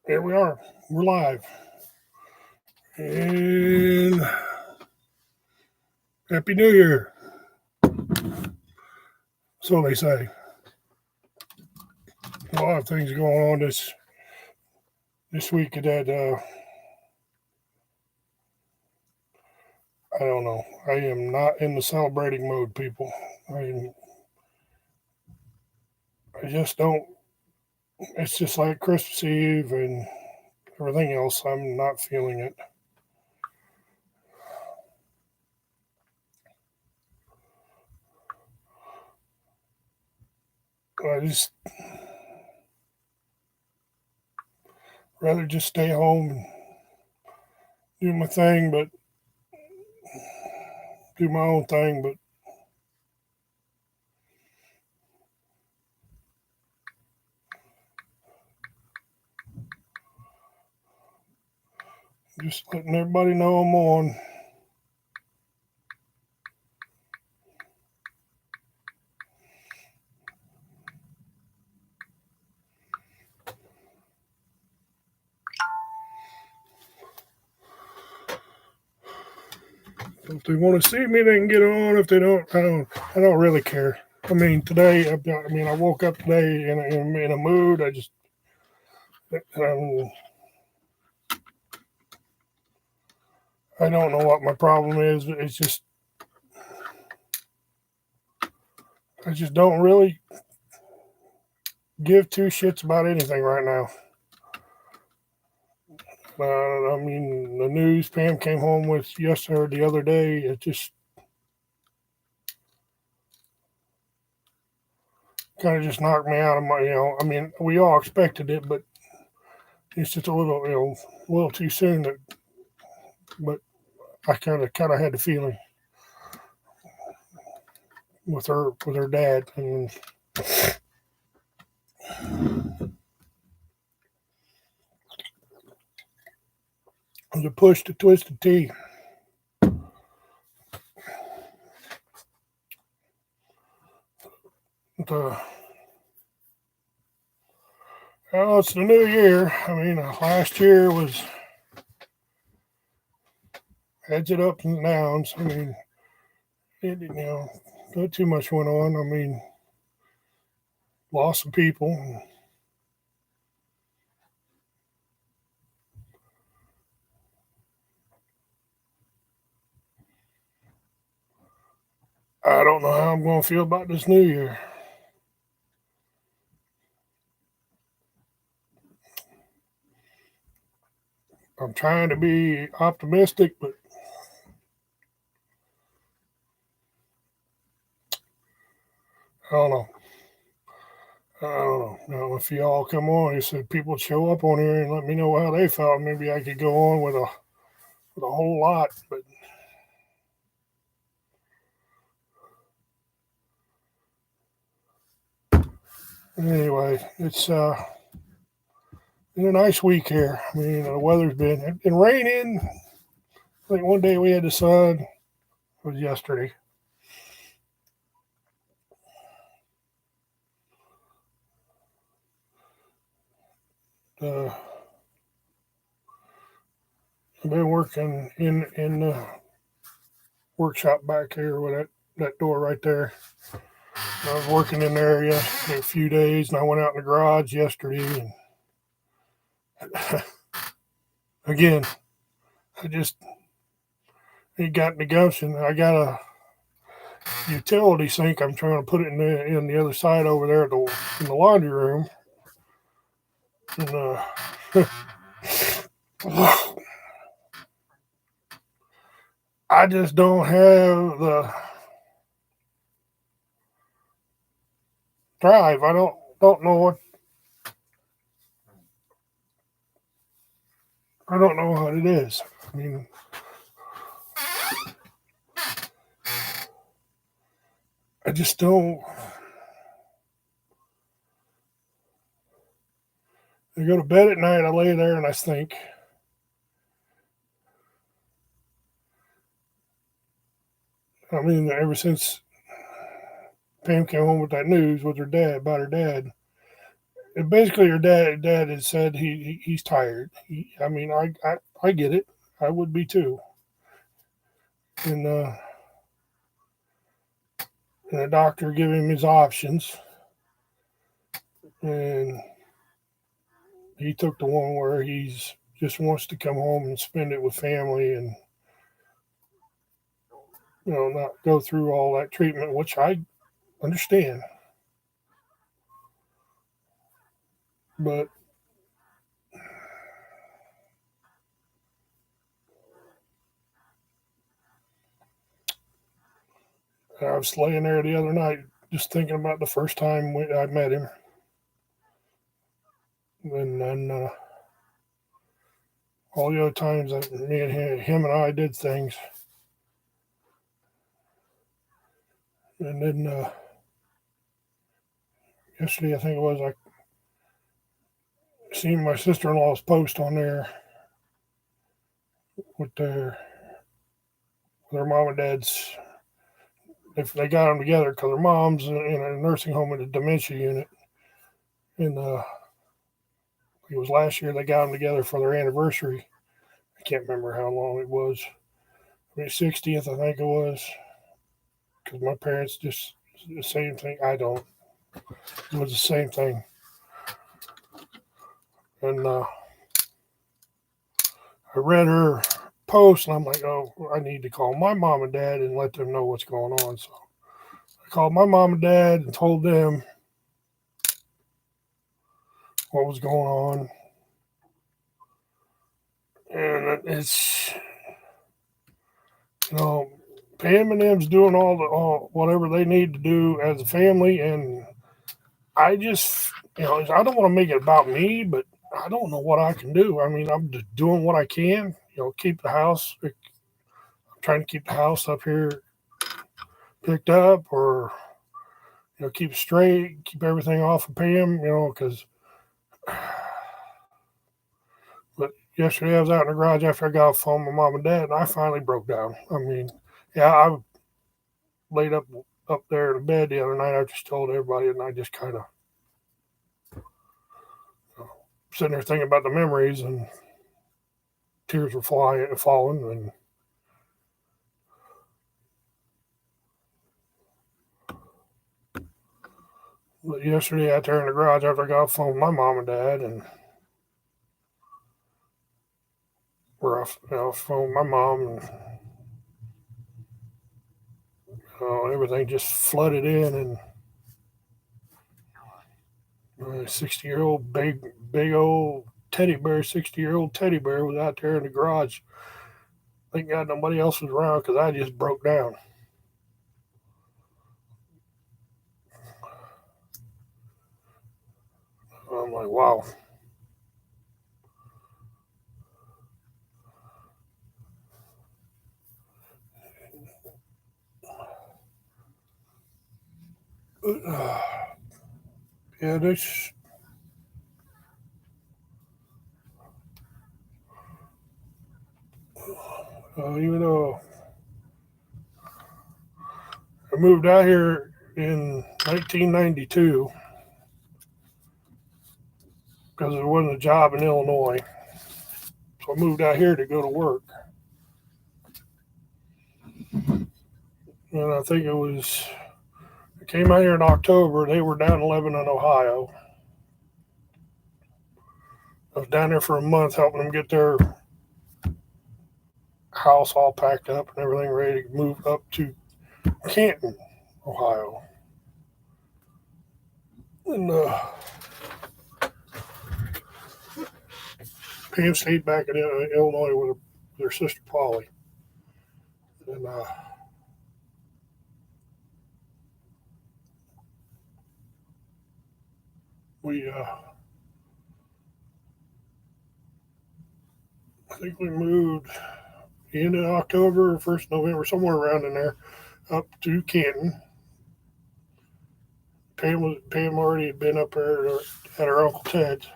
Here we are. We're live. And Happy New Year. So they say. A lot of things going on this week that I don't know. I am not in the celebrating mode, people. I just don't. It's just like Christmas Eve and everything else. I'm not feeling it. I just rather just stay home and do my thing, but do my own thing, but just letting everybody know I'm on. If they want to see me, they can get on. If they don't, I don't really care. I mean, today, I woke up today in a mood. Um, I don't know what my problem is. It's just, I just don't really give two shits about anything right now. The news Pam came home with yesterday or the other day, it just kind of just knocked me out of my, we all expected it, but it's just a little too soon. But I kind of had the feeling with her dad, and the push to Twisted Tea. It's the new year. Last year was heads it ups and downs. Not too much went on. Lost some people. I don't know how I'm going to feel about this new year. I'm trying to be optimistic, but I don't know. I don't know. Now, if y'all come on, he said people show up on here and let me know how they felt. Maybe I could go on with a whole lot, but anyway, it's been a nice week here. The weather's been raining. I think one day we had the sun. It was yesterday. I've been working in the workshop back here with that door right there. I was working in the area for a few days, and I went out in the garage yesterday. And again, it got the gumption. I got a utility sink. I'm trying to put it in the other side over there in the laundry room. And I just don't have the drive. I don't know what. I don't know what it is. I just don't. I go to bed at night. I lay there and I think. Ever since Pam came home with that news with her dad about her dad, basically her dad had said he's tired. I mean, I get it. I would be too. And the doctor gave him his options, and he took the one where he's just wants to come home and spend it with family, and not go through all that treatment, which I understand. But I was laying there the other night just thinking about the first time I met him, and then all the other times that me and him and I did things, and then yesterday I think it was, I seen my sister-in-law's post on there with their mom and dad's. If they got them together, because their mom's in a nursing home in a dementia unit, and it was last year they got them together for their anniversary. I can't remember how long it was. I mean, 60th, I think it was, because my parents just the same thing. I don't. It was the same thing, and I read her post, and I'm like, oh, I need to call my mom and dad and let them know what's going on. So I called my mom and dad and told them what was going on, and it's Pam and them's doing all whatever they need to do as a family, and I just I don't want to make it about me, but I don't know what I can do. I mean, I'm just doing what I can. Keep the house. I'm trying to keep the house up here picked up, or keep it straight, keep everything off of Pam. Because. But yesterday I was out in the garage after I got off the phone with my mom and dad, and I finally broke down. I mean, yeah, I laid up there in the bed the other night. I just told everybody, and I just kind of sitting there thinking about the memories, and tears were falling, and but yesterday out there in the garage after I got off the phone with my mom and dad, and we're off the phone with my mom, and everything just flooded in, and a 60-year-old big old teddy bear, 60-year-old teddy bear was out there in the garage. Thank God nobody else was around, because I just broke down. I'm like, wow. Yeah, this. Even though I moved out here in 1992 because there wasn't a job in Illinois, so I moved out here to go to work. And I think I came out here in October. They were down in Lebanon, Ohio. I was down there for a month helping them get their house all packed up and everything ready to move up to Canton, Ohio. And Pam stayed back in Illinois with their sister Polly. And we, I think we moved the end of October, 1st November, somewhere around in there, up to Canton. Pam already had been up there at her Uncle Ted's.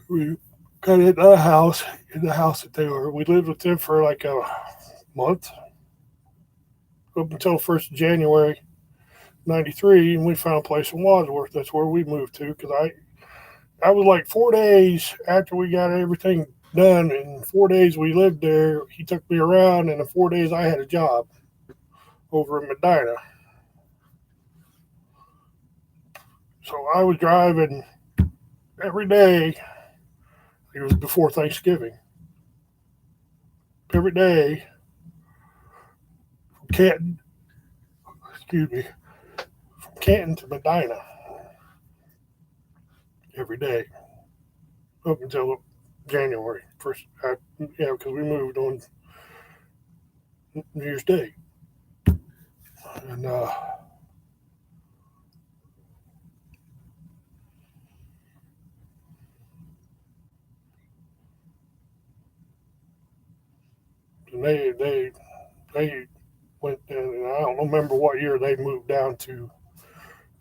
We got in the house that they were. We lived with them for like a month, up until 1st of January. '93, and we found a place in Wadsworth. That's where we moved to because I was like 4 days after we got everything done. In 4 days we lived there, he took me around, and in 4 days I had a job over in Medina. So I was driving every day. It was before Thanksgiving. Every day from Canton, excuse me, from Canton to Medina every day up until January first. Yeah, because we moved on New Year's Day, and they went. And I don't remember what year they moved down to.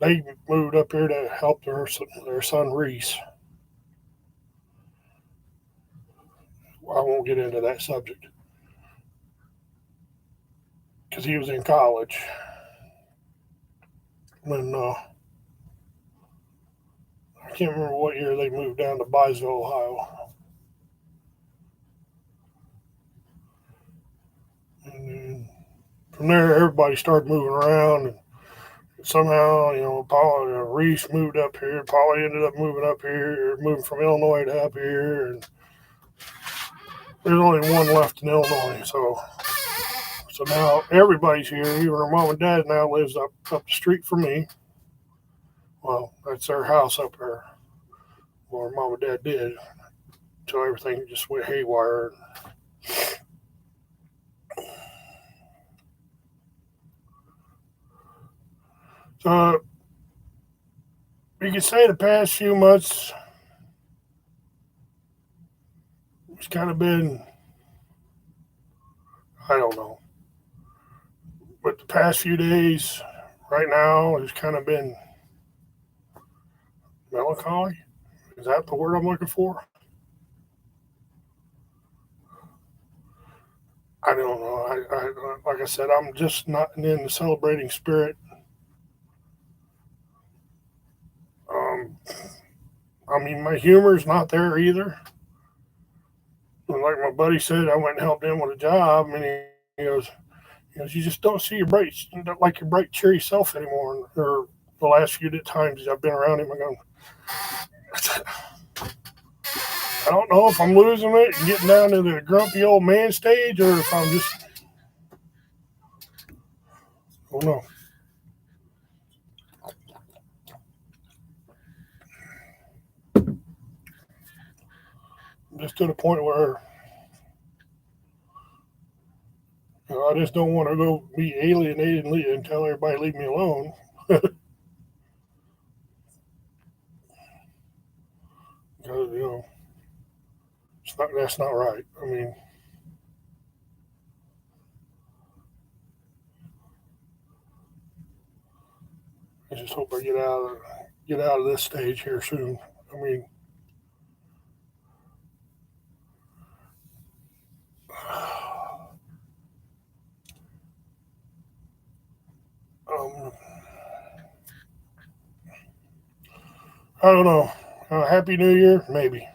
They moved up here to help their son Reese. I won't get into that subject because he was in college when I can't remember what year they moved down to Byesville, Ohio. And then from there, everybody started moving around, and somehow, Paul Reese moved up here. Polly ended up moving up here, moving from Illinois to up here, and there's only one left in Illinois. So now everybody's here. Even her mom and dad now lives up the street from me. Well, that's their house up there. Well, her mom and dad did until everything just went haywire. So you could say the past few months it's kind of been, I don't know, but the past few days right now has kind of been melancholy. Is that the word I'm looking for? I don't know. Like I said, I'm just not in the celebrating spirit. Um, I mean, my humor's not there either. And like my buddy said, I went and helped him with a job, and he goes, you just don't see your bright, like your bright, cheery self anymore. Or the last few times I've been around him, I go, I don't know if I'm losing it and getting down to the grumpy old man stage, or if I'm just, I don't know. Just to the point where I just don't want to go be alienated and tell everybody leave me alone. Because that's not right. I mean, I just hope I get out of this stage here soon. I mean, um, I don't know. Happy New Year, maybe.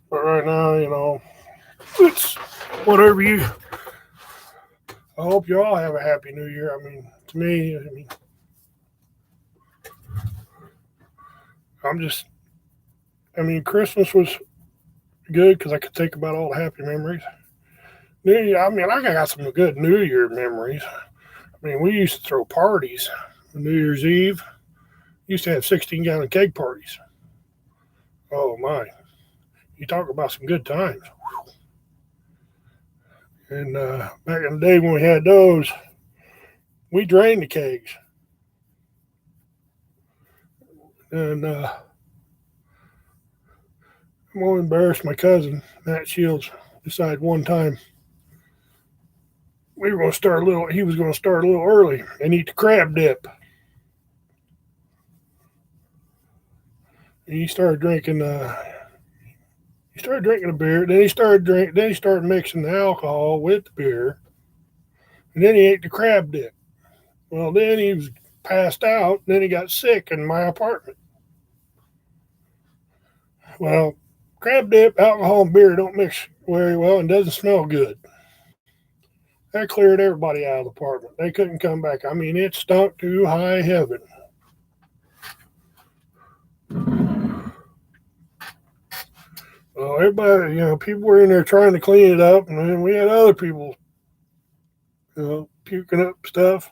But right now, it's whatever you. I hope you all have a happy New Year. I mean, to me, I'm just. I mean, Christmas was good because I could think about all the happy memories. New Year, I mean, I got some good New Year memories. I mean, we used to throw parties on New Year's Eve. Used to have 16-gallon keg parties. Oh my! You talk about some good times. And back in the day when we had those, we drained the kegs. And I'm going to embarrass my cousin, Matt Shields, decided one time we were going to start a little, he was going to start a little early and eat the crab dip. And he started drinking a beer, then he started mixing the alcohol with the beer, and then he ate the crab dip. Well, then he was passed out. And then he got sick in my apartment. Well, crab dip, alcohol, and beer don't mix very well and doesn't smell good. That cleared everybody out of the apartment. They couldn't come back. I mean, it stunk to high heaven. Well, everybody, people were in there trying to clean it up, and then we had other people, puking up stuff.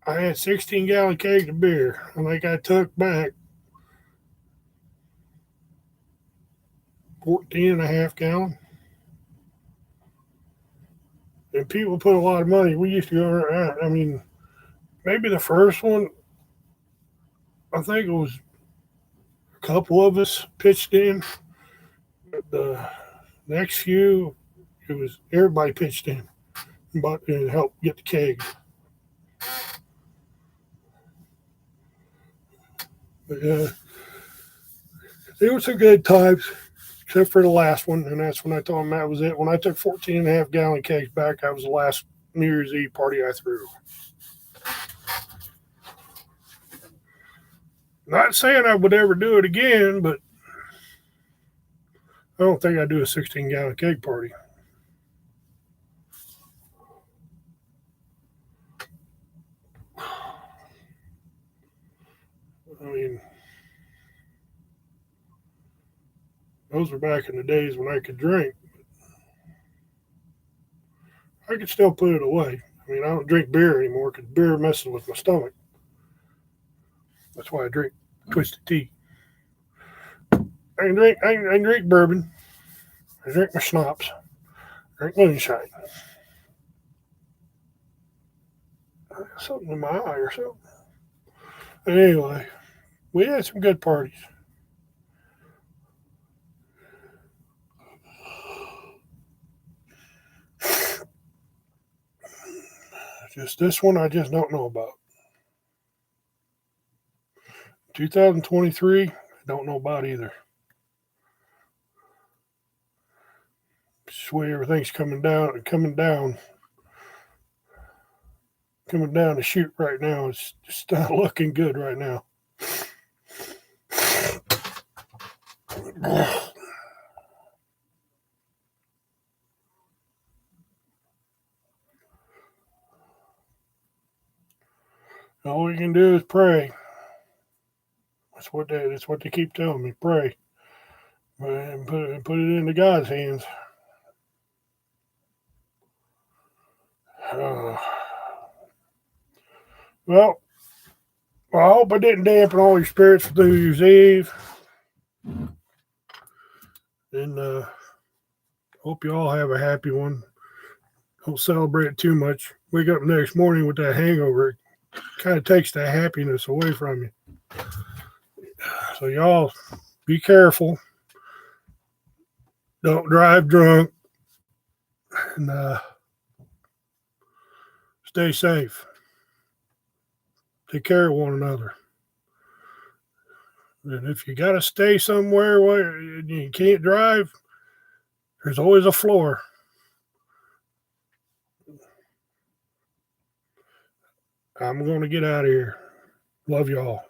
I had 16-gallon kegs of beer. I think I took back 14 and a half gallon. And people put a lot of money. We used to go around. I mean, maybe the first one, I think it was a couple of us pitched in. The next few, it was everybody pitched in, but it helped get the kegs. But, it was some good times, except for the last one, and that's when I told him that was it. When I took 14 and a half gallon kegs back, that was the last New Year's Eve party I threw. Not saying I would ever do it again, but I don't think I'd do a 16-gallon keg party. I mean, those were back in the days when I could drink. I could still put it away. I mean, I don't drink beer anymore because beer messes with my stomach. That's why I drink twisted tea. I can drink bourbon. I drink my schnapps. I drink moonshine. Something in my eye or something. But anyway, we had some good parties. Just this one, I just don't know about. 2023, I don't know about either. Just the way everything's coming down the chute right now. It's just not looking good right now. All we can do is pray. That's what they keep telling me. Pray. And put it into God's hands. Well, I hope I didn't dampen all your spirits for New Year's Eve. And hope you all have a happy one. Don't celebrate it too much. Wake up next morning with that hangover. It kind of takes the happiness away from you. So y'all be careful. Don't drive drunk. And stay safe. Take care of one another. And if you got to stay somewhere where you can't drive, there's always a floor. I'm going to get out of here. Love y'all.